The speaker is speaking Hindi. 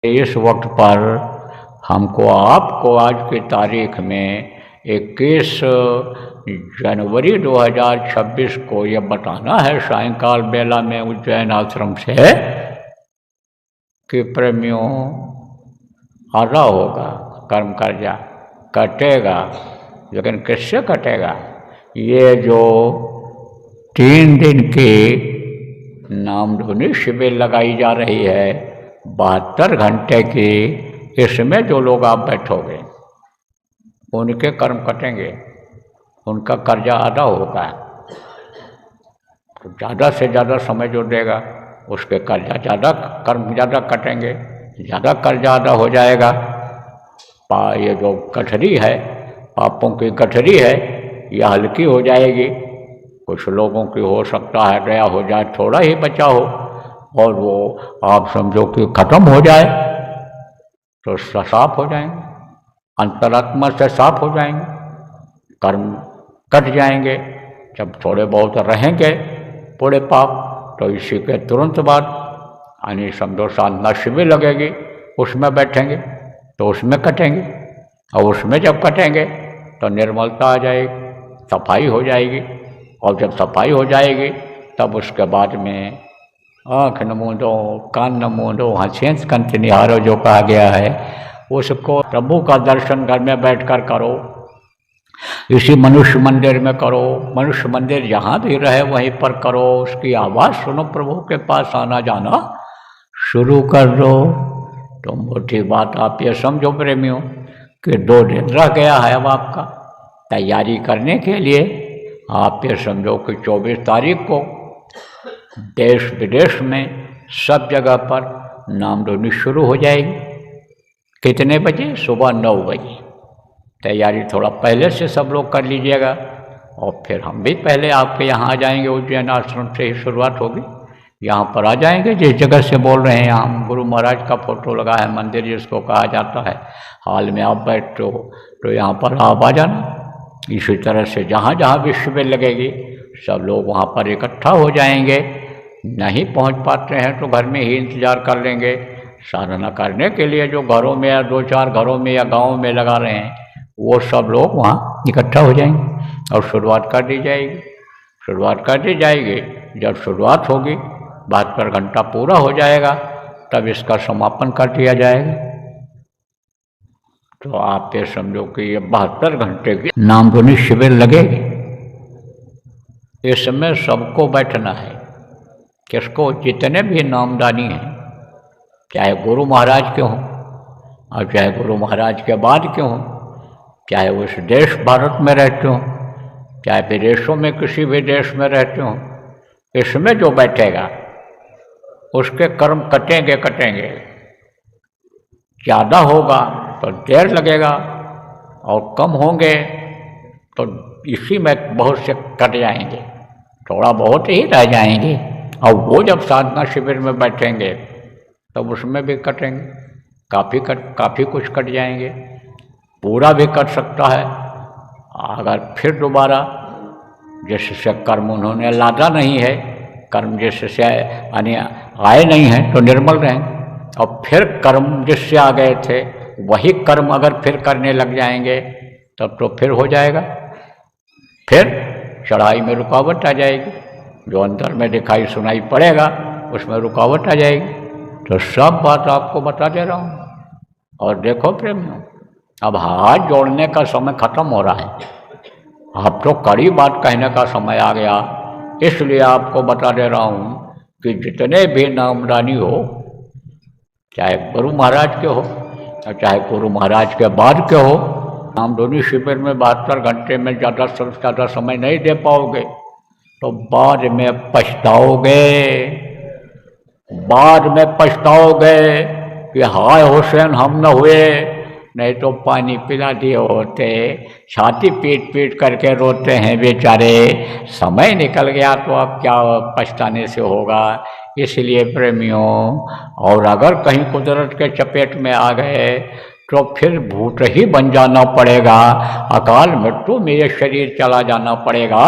इस वक्त पर हमको आपको आज की तारीख में 21 जनवरी 2026 को यह बताना है सायंकाल बेला में उज्जैन आश्रम से कि प्रेमियों आधा होगा, कर्म कर्जा कटेगा। लेकिन किससे कटेगा? ये जो 3 दिन की नामधुनी शिविर लगाई जा रही है 72 घंटे की, इसमें जो लोग आप बैठोगे उनके कर्म कटेंगे, उनका कर्जा आधा होगा। तो ज़्यादा से ज़्यादा समय जो देगा उसके कर्जा ज़्यादा, कर्म ज़्यादा कटेंगे, ज़्यादा कर्जा आधा हो जाएगा। ये जो गठरी है, पापों की गठरी है, यह हल्की हो जाएगी। कुछ लोगों की हो सकता है गया हो जाए, थोड़ा ही बचा हो और वो आप समझो कि खत्म हो जाए तो साफ हो जाएंगे, अंतरात्मा से साफ हो जाएंगे, कर्म कट जाएंगे। जब थोड़े बहुत रहेंगे पूरे पाप तो इसी के तुरंत बाद यानी समझो साधना शिविर लगेगी, उसमें बैठेंगे तो उसमें कटेंगे, और उसमें जब कटेंगे तो निर्मलता आ जाएगी, सफाई हो जाएगी। और जब सफाई हो जाएगी तब उसके बाद में आँख न मूंदो, कान न मूंदो, हंसेंस कंठ निहारो जो कहा गया है, उसको प्रभु का दर्शन घर में बैठकर करो, इसी मनुष्य मंदिर में करो। मनुष्य मंदिर जहाँ भी रहे वहीं पर करो, उसकी आवाज़ सुनो, प्रभु के पास आना जाना शुरू कर दो। तो मोटी बात आप ये समझो प्रेमियों कि 2 दिन रह गया है अब आपका तैयारी करने के लिए। आप ये समझो कि 24 तारीख को देश विदेश में सब जगह पर नामधुनी शुरू हो जाएगी। कितने बजे? सुबह 9 बजे। तैयारी थोड़ा पहले से सब लोग कर लीजिएगा, और फिर हम भी पहले आपके यहाँ आ जाएंगे। उज्जैन आश्रम से ही शुरुआत होगी, यहाँ पर आ जाएंगे। जिस जगह से बोल रहे हैं, यहाँ गुरु महाराज का फोटो लगा है, मंदिर जिसको कहा जाता है, हाल में आप बैठते हो तो यहाँ पर आप आ जाना। इसी तरह से जहाँ जहाँ भी शिविर लगेगी सब लोग वहाँ पर इकट्ठा हो जाएंगे। नहीं पहुँच पाते हैं तो घर में ही इंतज़ार कर लेंगे। साधना करने के लिए जो घरों में या 2-4 घरों में या गाँव में लगा रहे हैं वो सब लोग वहाँ इकट्ठा हो जाएंगे और शुरुआत कर दी जाएगी। शुरुआत कर दी जाएगी, जब शुरुआत होगी 72 घंटा पूरा हो जाएगा तब इसका समापन कर दिया जाएगा। तो आप ये समझो कि ये 72 घंटे की नामधुनी शिविर लगेगी। इसमें सबको बैठना है। किसको? जितने भी नामदानी हैं, चाहे गुरु महाराज के हों और चाहे गुरु महाराज के बाद के हों, चाहे वो इस देश भारत में रहते हों, चाहे विदेशों में किसी भी देश में रहते हों, इसमें जो बैठेगा उसके कर्म कटेंगे कटेंगे। ज़्यादा होगा तो देर लगेगा और कम होंगे तो इसी में बहुत से कट जाएंगे, थोड़ा बहुत ही रह जाएंगे। और वो जब साधना शिविर में बैठेंगे तब उसमें भी कटेंगे, काफ़ी कुछ कट जाएंगे, पूरा भी कट सकता है। अगर फिर दोबारा जिससे कर्म उन्होंने लादा नहीं है, कर्म जिससे यानी आए नहीं हैं तो निर्मल रहेंगे, और फिर कर्म जिससे आ गए थे वही कर्म अगर फिर करने लग जाएंगे तब तो फिर हो जाएगा, फिर चढ़ाई में रुकावट आ जाएगी। जो अंदर में दिखाई सुनाई पड़ेगा उसमें रुकावट आ जाएगी। तो सब बात आपको बता दे रहा हूँ। और देखो प्रेमियों, अब हाथ जोड़ने का समय खत्म हो रहा है। अब तो कड़ी बात कहने का समय आ गया, इसलिए आपको बता दे रहा हूँ कि जितने भी नामदानी हो, चाहे गुरु महाराज के हो और चाहे गुरु महाराज के बाद के हो, नामधुनी शिविर में 72 घंटे में ज़्यादा से ज़्यादा समय नहीं दे पाओगे तो बाद में पछताओगे। बाद में पछताओगे कि हाय हुसैन हम न हुए, नहीं तो पानी पिला दिए होते। छाती पीट पीट करके रोते हैं बेचारे, समय निकल गया तो अब क्या पछताने से होगा। इसलिए प्रेमियों, और अगर कहीं कुदरत के चपेट में आ गए तो फिर भूत ही बन जाना पड़ेगा, अकाल मृत्यु में ये शरीर चला जाना पड़ेगा।